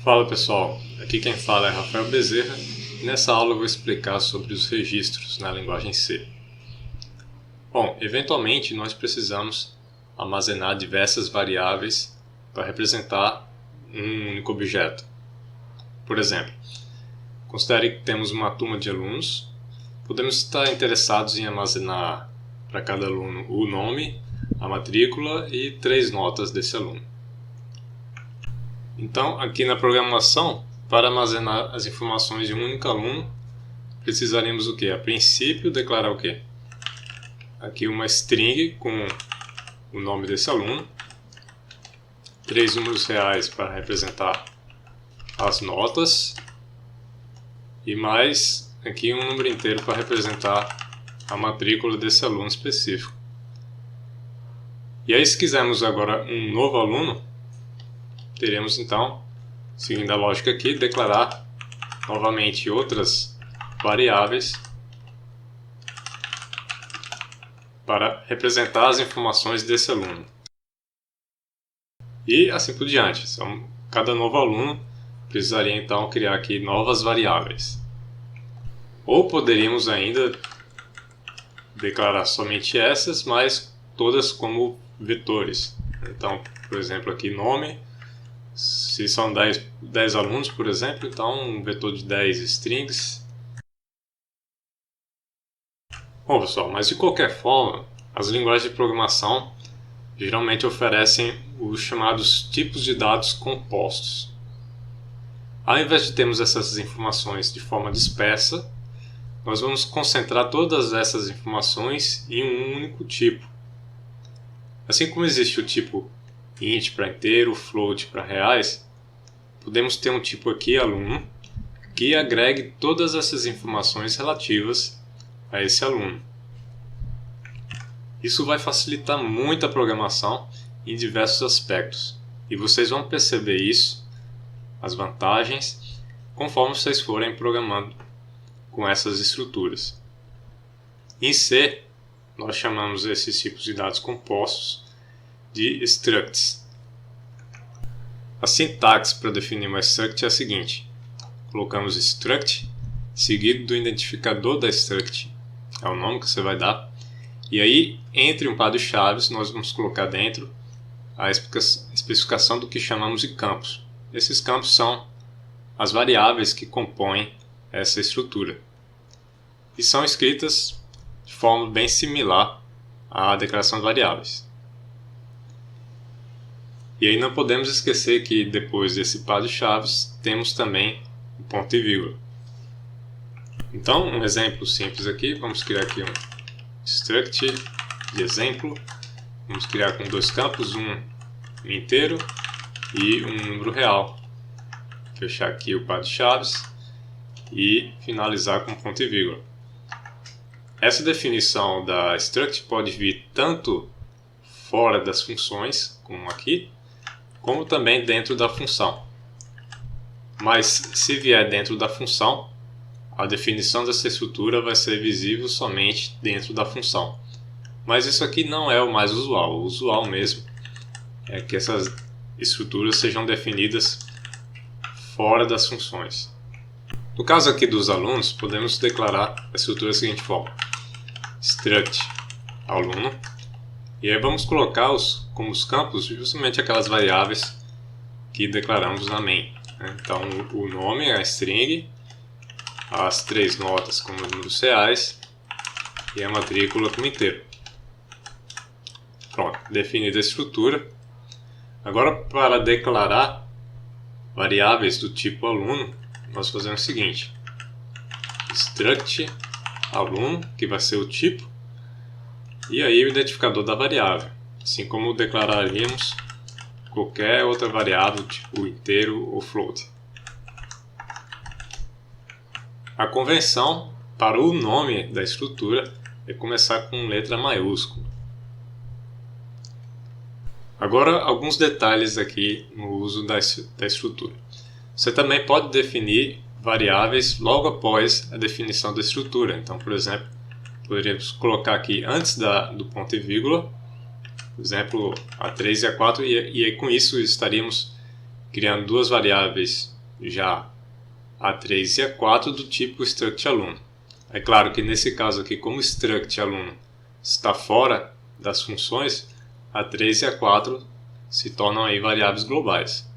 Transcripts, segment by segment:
Fala pessoal, aqui quem fala é Rafael Bezerra e nessa aula eu vou explicar sobre os registros na linguagem C. Bom, eventualmente nós precisamos armazenar diversas variáveis para representar um único objeto. Por exemplo, considere que temos uma turma de alunos, podemos estar interessados em armazenar para cada aluno o nome, a matrícula e 3 notas desse aluno. Então, aqui na programação, para armazenar as informações de um único aluno, precisaríamos o quê? A princípio, declarar o quê? Aqui uma string com o nome desse aluno, 3 números reais para representar as notas e mais aqui um número inteiro para representar a matrícula desse aluno específico. E aí, se quisermos agora um novo aluno, teremos então, seguindo a lógica aqui, declarar novamente outras variáveis para representar as informações desse aluno. E assim por diante. Cada novo aluno precisaria então criar aqui novas variáveis. Ou poderíamos ainda declarar somente essas, mas todas como vetores. Então, por exemplo, aqui nome. Se são 10 alunos, por exemplo, então um vetor de 10 strings. Bom pessoal, mas de qualquer forma, as linguagens de programação geralmente oferecem os chamados tipos de dados compostos. Ao invés de termos essas informações de forma dispersa, nós vamos concentrar todas essas informações em um único tipo. Assim como existe o tipo int para inteiro, float para reais, podemos ter um tipo aqui, aluno, que agregue todas essas informações relativas a esse aluno. Isso vai facilitar muito a programação em diversos aspectos, e vocês vão perceber isso, as vantagens, conforme vocês forem programando com essas estruturas. Em C, nós chamamos esses tipos de dados compostos de structs. A sintaxe para definir uma struct é a seguinte: colocamos struct seguido do identificador da struct, é o nome que você vai dar, e aí entre um par de chaves nós vamos colocar dentro a especificação do que chamamos de campos. Esses campos são as variáveis que compõem essa estrutura e são escritas de forma bem similar à declaração de variáveis. E aí não podemos esquecer que depois desse par de chaves temos também o ponto e vírgula. Então, um exemplo simples aqui, vamos criar aqui um struct de exemplo. Vamos criar com 2 campos, um inteiro e um número real. Fechar aqui o par de chaves e finalizar com ponto e vírgula. Essa definição da struct pode vir tanto fora das funções, como aqui, como também dentro da função. Mas se vier dentro da função, a definição dessa estrutura vai ser visível somente dentro da função. Mas isso aqui não é o mais usual. O usual mesmo é que essas estruturas sejam definidas fora das funções. No caso aqui dos alunos, podemos declarar a estrutura da seguinte forma: struct aluno. E aí vamos colocar como os campos justamente aquelas variáveis que declaramos na main. Então o nome, a string, as 3 notas como números reais e a matrícula como inteiro. Pronto, definida a estrutura. Agora, para declarar variáveis do tipo aluno, nós fazemos o seguinte: struct aluno, que vai ser o tipo, e aí o identificador da variável, assim como declararíamos qualquer outra variável, tipo inteiro ou float. A convenção para o nome da estrutura é começar com letra maiúscula. Agora, alguns detalhes aqui no uso da estrutura. Você também pode definir variáveis logo após a definição da estrutura. Então, por exemplo, poderíamos colocar aqui antes do ponto e vírgula, por exemplo, a 3 e a 4, e aí com isso estaríamos criando 2 variáveis já A3 e A4 do tipo struct aluno. É claro que nesse caso aqui, como struct aluno está fora das funções, A3 e A4 se tornam aí variáveis globais.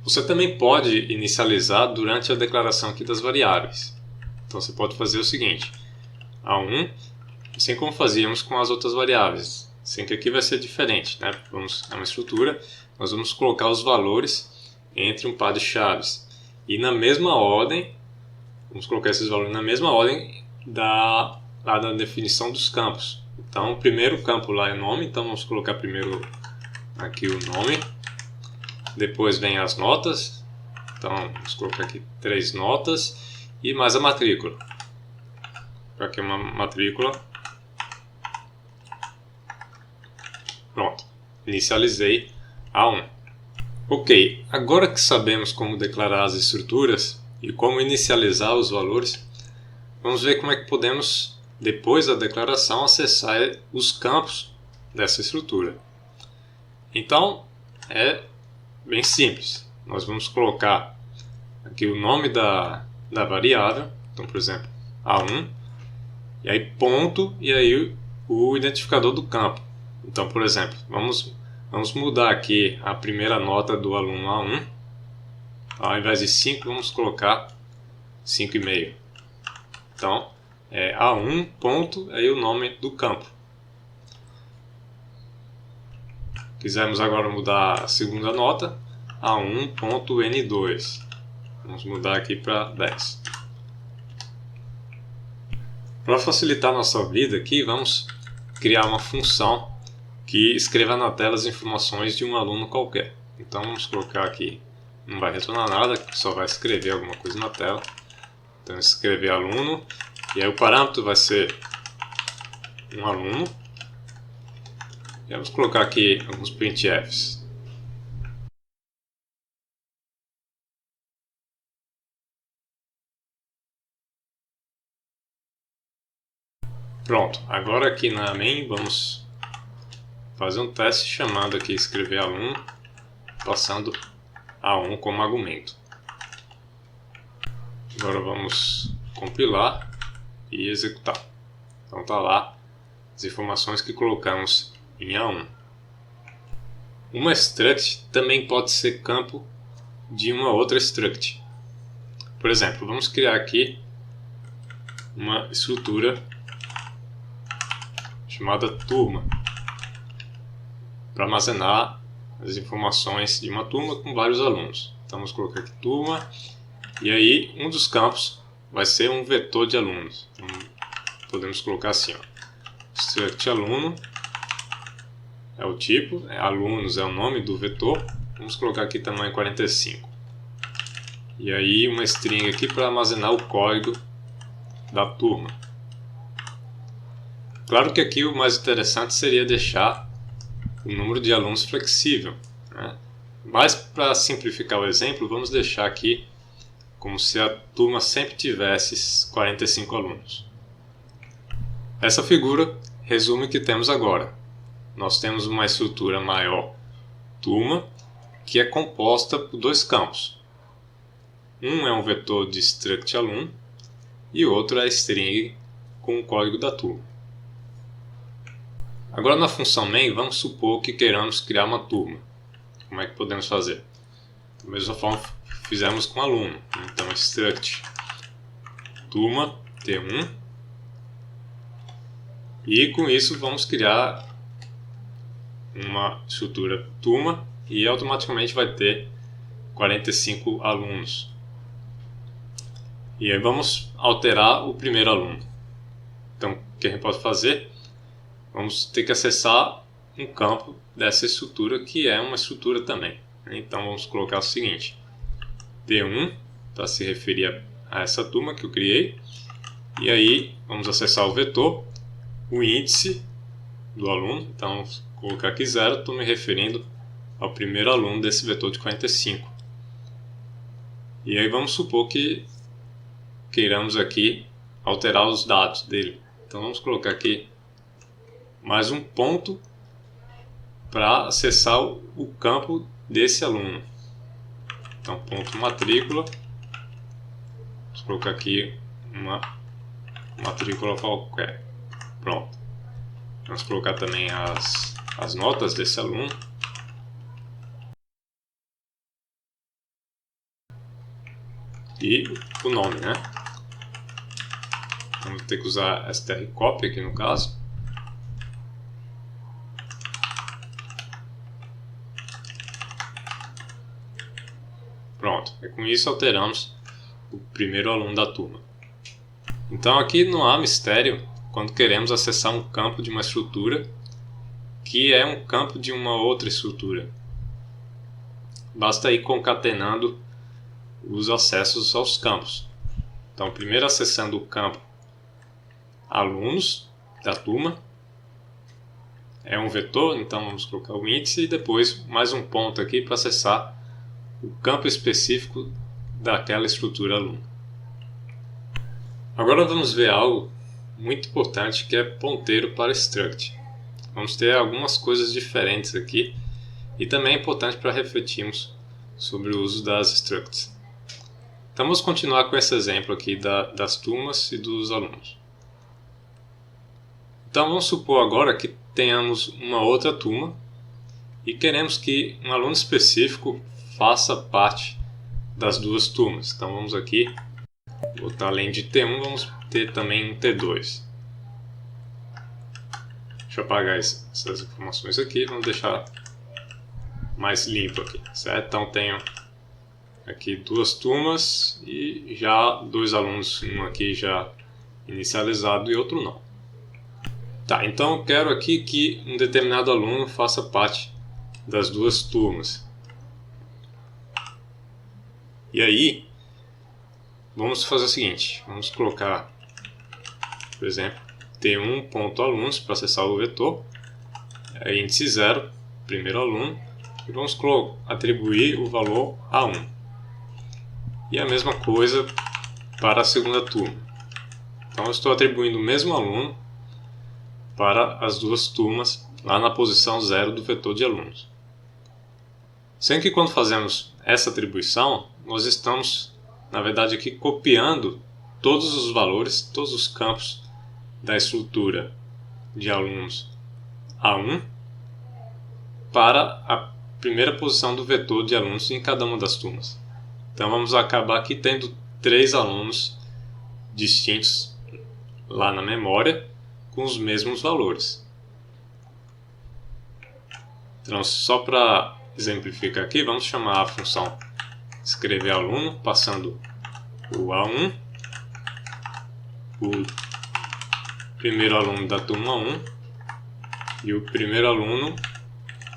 Você também pode inicializar durante a declaração aqui das variáveis. Então você pode fazer o seguinte: A1, assim como fazíamos com as outras variáveis, sem que aqui vai ser diferente, né? É uma estrutura, nós vamos colocar os valores entre um par de chaves e na mesma ordem, vamos colocar esses valores na mesma ordem lá da definição dos campos. Então o primeiro campo lá é nome, então vamos colocar primeiro aqui o nome, depois vem as notas, então vamos colocar aqui 3 notas e mais a matrícula. Aqui uma matrícula. Pronto, inicializei A1. Ok, agora que sabemos como declarar as estruturas e como inicializar os valores, vamos ver como é que podemos, depois da declaração, acessar os campos dessa estrutura. Então, é bem simples. Nós vamos colocar aqui o nome da variável, então, por exemplo, A1, e aí ponto, e aí o identificador do campo. Então, por exemplo, vamos mudar aqui a primeira nota do aluno A1. Ao invés de 5, vamos colocar 5,5. Então, é A1 ponto, aí o nome do campo. Quisermos agora mudar a segunda nota, A1.N2. Vamos mudar aqui para 10. Para facilitar nossa vida aqui, vamos criar uma função que escreva na tela as informações de um aluno qualquer. Então vamos colocar aqui, não vai retornar nada, só vai escrever alguma coisa na tela. Então escrever aluno, e aí o parâmetro vai ser um aluno. E vamos colocar aqui alguns printfs. Pronto, agora aqui na main vamos fazer um teste chamando aqui escrever aluno, passando A1 como argumento. Agora vamos compilar e executar. Então está lá as informações que colocamos em A1. Uma struct também pode ser campo de uma outra struct. Por exemplo, vamos criar aqui uma estrutura chamada turma, para armazenar as informações de uma turma com vários alunos. Então vamos colocar aqui turma, e aí um dos campos vai ser um vetor de alunos. Então, podemos colocar assim, ó, struct aluno é o tipo, alunos é o nome do vetor, vamos colocar aqui tamanho 45. E aí uma string aqui para armazenar o código da turma. Claro que aqui o mais interessante seria deixar o número de alunos flexível, né? Mas para simplificar o exemplo, vamos deixar aqui como se a turma sempre tivesse 45 alunos. Essa figura resume o que temos agora. Nós temos uma estrutura maior, turma, que é composta por dois campos. Um é um vetor de struct aluno e o outro é a string com o código da turma. Agora na função main, vamos supor que queiramos criar uma turma. Como é que podemos fazer? Da mesma forma fizemos com aluno. Então struct turma T1, e com isso vamos criar uma estrutura turma e automaticamente vai ter 45 alunos. E aí vamos alterar o primeiro aluno. Então o que a gente pode fazer? Vamos ter que acessar um campo dessa estrutura, que é uma estrutura também. Então vamos colocar o seguinte: T1 para se referir a essa turma que eu criei, e aí vamos acessar o vetor, o índice do aluno. Então vamos colocar aqui 0, estou me referindo ao primeiro aluno desse vetor de 45. E aí vamos supor que queiramos aqui alterar os dados dele. Então vamos colocar aqui mais um ponto para acessar o campo desse aluno. Então, ponto matrícula. Vamos colocar aqui uma matrícula qualquer. Pronto. Vamos colocar também as notas desse aluno. E o nome, né? Vamos ter que usar strcopy aqui no caso. Pronto, e com isso alteramos o primeiro aluno da turma. Então aqui não há mistério quando queremos acessar um campo de uma estrutura que é um campo de uma outra estrutura. Basta ir concatenando os acessos aos campos. Então primeiro acessando o campo alunos da turma, é um vetor, então vamos colocar o índice e depois mais um ponto aqui para acessar o campo específico daquela estrutura aluno. Agora vamos ver algo muito importante que é ponteiro para struct. Vamos ter algumas coisas diferentes aqui e também é importante para refletirmos sobre o uso das structs. Então vamos continuar com esse exemplo aqui das turmas e dos alunos. Então vamos supor agora que tenhamos uma outra turma e queremos que um aluno específico faça parte das duas turmas. Então vamos aqui botar além de T1, vamos ter também um T2. Deixa eu apagar essas informações aqui, vamos deixar mais limpo aqui, certo? Então tenho aqui duas turmas e já dois alunos, um aqui já inicializado e outro não. Tá, então eu quero aqui que um determinado aluno faça parte das duas turmas. E aí, vamos fazer o seguinte, vamos colocar, por exemplo, T1.alunos para acessar o vetor, índice 0, primeiro aluno, e vamos atribuir o valor a 1. E a mesma coisa para a segunda turma. Então eu estou atribuindo o mesmo aluno para as duas turmas lá na posição 0 do vetor de alunos. Sendo que quando fazemos essa atribuição, nós estamos, na verdade, aqui copiando todos os valores, todos os campos da estrutura de alunos A1 para a primeira posição do vetor de alunos em cada uma das turmas. Então vamos acabar aqui tendo 3 alunos distintos lá na memória com os mesmos valores. Então só para exemplificar aqui, vamos chamar a função escrever aluno, passando o A1, o primeiro aluno da turma 1 e o primeiro aluno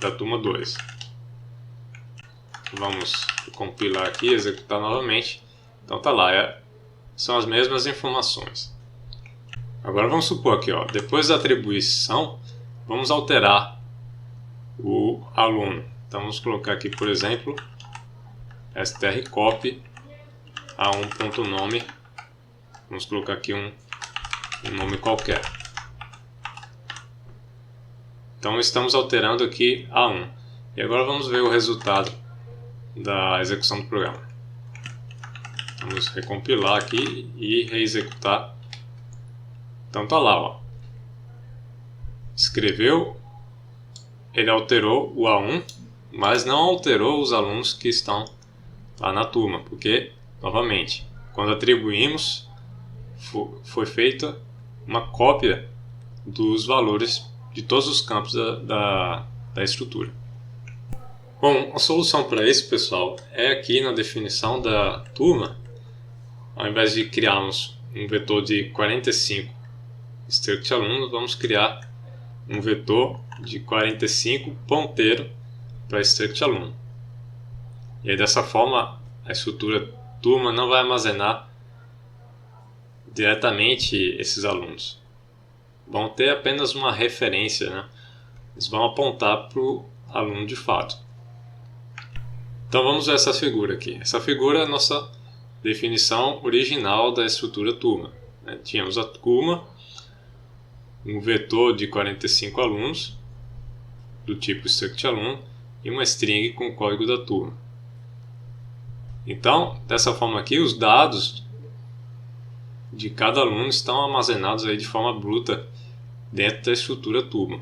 da turma 2. Vamos compilar aqui, executar novamente. Então tá lá, são as mesmas informações. Agora vamos supor aqui, ó, depois da atribuição, vamos alterar o aluno. Então vamos colocar aqui, por exemplo, strcopy a1.nome. Vamos colocar aqui um nome qualquer. Então estamos alterando aqui A1. E agora vamos ver o resultado da execução do programa. Vamos recompilar aqui e reexecutar. Então tá lá, ó. Escreveu, ele alterou o A1, mas não alterou os alunos que estão lá na turma, porque, novamente, quando atribuímos, foi feita uma cópia dos valores de todos os campos da estrutura. Bom, a solução para isso, pessoal, é aqui na definição da turma, ao invés de criarmos um vetor de 45 struct alunos, vamos criar um vetor de 45 ponteiro para struct aluno. E aí, dessa forma, a estrutura turma não vai armazenar diretamente esses alunos. Vão ter apenas uma referência, né? Eles vão apontar para o aluno de fato. Então vamos ver essa figura aqui. Essa figura é a nossa definição original da estrutura turma. Tínhamos a turma, um vetor de 45 alunos, do tipo struct aluno, e uma string com o código da turma. Então, dessa forma aqui, os dados de cada aluno estão armazenados aí de forma bruta dentro da estrutura turma.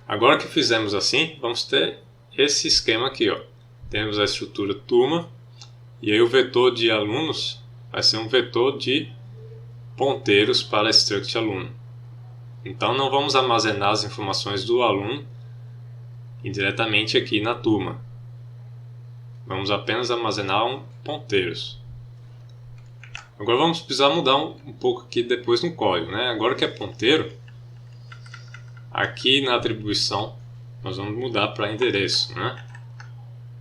Agora que fizemos assim, vamos ter esse esquema aqui, ó. Temos a estrutura turma e aí o vetor de alunos vai ser um vetor de ponteiros para struct aluno. Então não vamos armazenar as informações do aluno indiretamente aqui na turma. Vamos apenas armazenar ponteiros. Agora vamos precisar mudar um pouco aqui depois no código, né? Agora que é ponteiro, aqui na atribuição nós vamos mudar para endereço, né?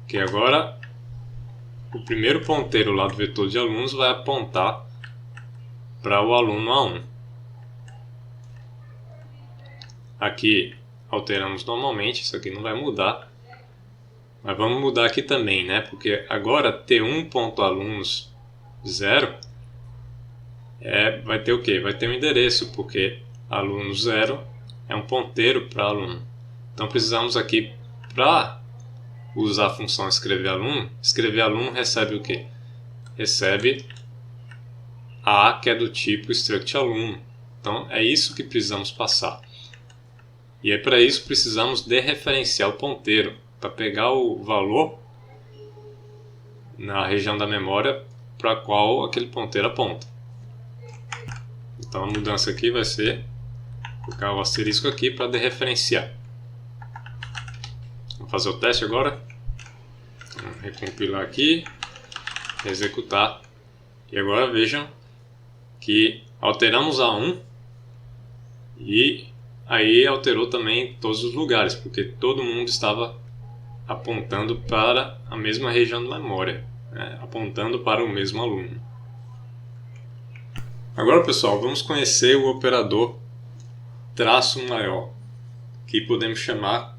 Que agora o primeiro ponteiro lá do vetor de alunos vai apontar para o aluno A1. Aqui alteramos normalmente, isso aqui não vai mudar. Mas vamos mudar aqui também, né? Porque agora T1.alunos0 vai ter o quê? Vai ter um endereço, porque aluno 0 é um ponteiro para aluno. Então precisamos aqui, para usar a função escrever aluno recebe o quê? Recebe A, que é do tipo struct aluno. Então é isso que precisamos passar. E aí para isso precisamos dereferenciar o ponteiro, para pegar o valor na região da memória para a qual aquele ponteiro aponta. Então a mudança aqui vai ser colocar o asterisco aqui para dereferenciar. Vamos fazer o teste agora. Vamos recompilar aqui, executar. E agora vejam que alteramos a 1 e aí alterou também todos os lugares, porque todo mundo estava apontando para a mesma região da memória, né? Apontando para o mesmo aluno. Agora, pessoal, vamos conhecer o operador traço maior, que podemos chamar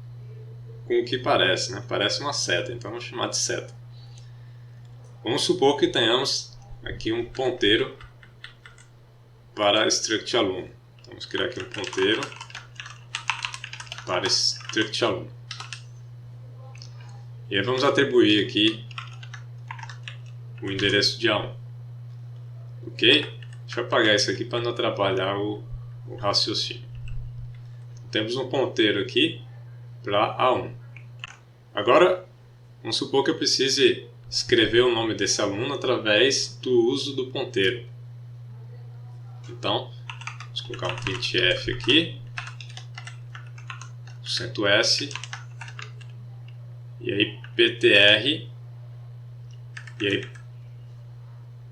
com o que parece, né? Parece uma seta, então vamos chamar de seta. Vamos supor que tenhamos aqui um ponteiro para struct aluno. Vamos criar aqui um ponteiro para struct aluno. E aí vamos atribuir aqui o endereço de A1. Ok? Deixa eu apagar isso aqui para não atrapalhar o raciocínio. Temos um ponteiro aqui para A1. Agora, vamos supor que eu precise escrever o nome desse aluno através do uso do ponteiro. Então, vamos colocar um printf aqui, %s, e aí ptr, e aí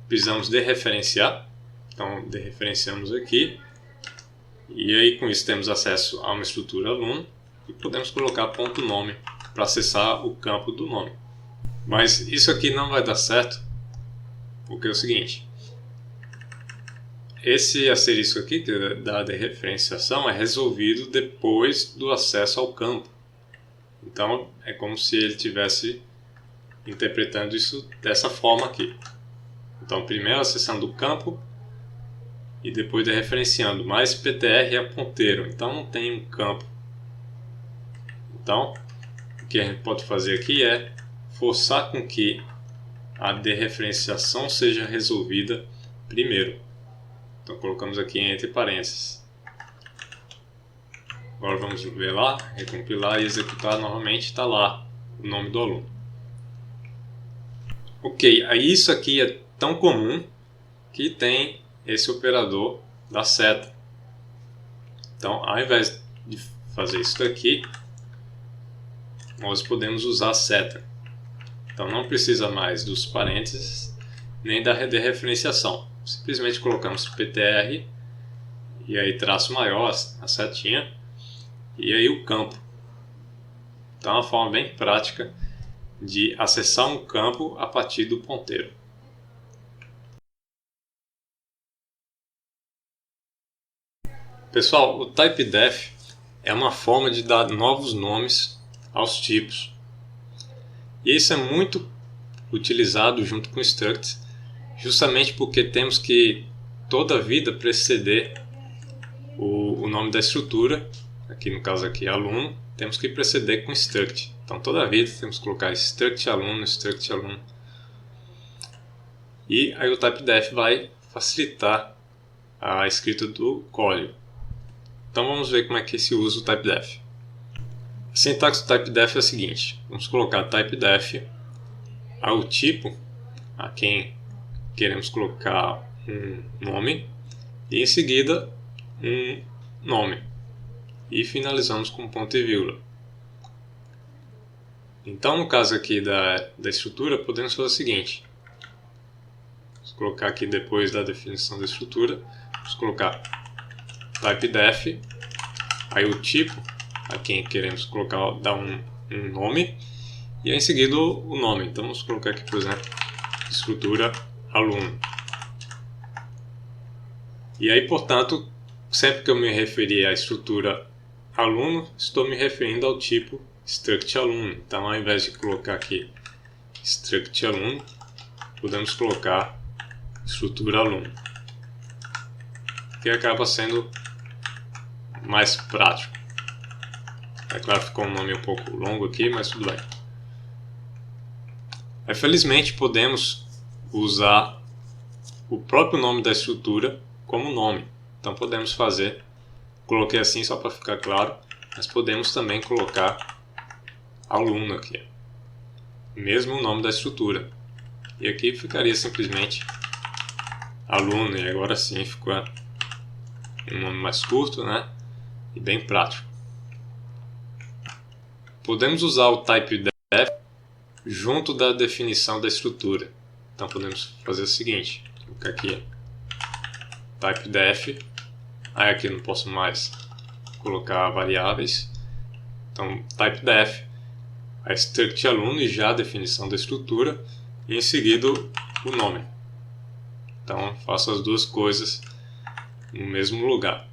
precisamos dereferenciar, então dereferenciamos aqui, e aí com isso temos acesso a uma estrutura aluno e podemos colocar ponto nome para acessar o campo do nome. Mas isso aqui não vai dar certo, porque é o seguinte: esse asterisco aqui da dereferenciação é resolvido depois do acesso ao campo. Então é como se ele estivesse interpretando isso dessa forma aqui. Então primeiro acessando o campo e depois dereferenciando, mas ptr é ponteiro, então não tem um campo. Então o que a gente pode fazer aqui é forçar com que a dereferenciação seja resolvida primeiro. Então colocamos aqui entre parênteses. Agora vamos ver lá, recompilar e executar novamente, está lá o nome do aluno. Ok, aí isso aqui é tão comum que tem esse operador da seta. Então, ao invés de fazer isso daqui, nós podemos usar a seta. Então não precisa mais dos parênteses nem da dereferenciação. Simplesmente colocamos ptr e aí traço maior, a setinha, e aí o campo. Então é uma forma bem prática de acessar um campo a partir do ponteiro. Pessoal, o typedef é uma forma de dar novos nomes aos tipos. E isso é muito utilizado junto com structs, justamente porque temos que toda a vida preceder o nome da estrutura, aqui no caso aqui aluno, temos que preceder com struct. Então toda vida temos que colocar struct aluno, struct aluno. E aí o typedef vai facilitar a escrita do código. Então vamos ver como é que se usa o typedef. A sintaxe do typedef é a seguinte: vamos colocar typedef ao tipo a quem queremos colocar um nome e em seguida um nome e finalizamos com ponto e vírgula. Então no caso aqui da estrutura podemos fazer o seguinte: vamos colocar aqui depois da definição da estrutura, vamos colocar typedef, aí o tipo a quem queremos colocar, dar um nome e em seguida o nome. Então vamos colocar aqui, por exemplo, estrutura aluno. E aí, portanto, sempre que eu me referir à estrutura aluno, estou me referindo ao tipo struct aluno. Então, ao invés de colocar aqui struct aluno, podemos colocar estrutura aluno, que acaba sendo mais prático. É claro, ficou um nome um pouco longo aqui, mas tudo bem. Felizmente podemos usar o próprio nome da estrutura como nome. Então podemos fazer, coloquei assim só para ficar claro, mas podemos também colocar aluno aqui, mesmo o nome da estrutura. E aqui ficaria simplesmente aluno, e agora sim ficou um nome mais curto, né? E bem prático. Podemos usar o typedef junto da definição da estrutura. Então podemos fazer o seguinte: colocar aqui typedef, aí aqui não posso mais colocar variáveis, então typedef, a struct aluno e já a definição da estrutura, e em seguida o nome. Então faço as duas coisas no mesmo lugar.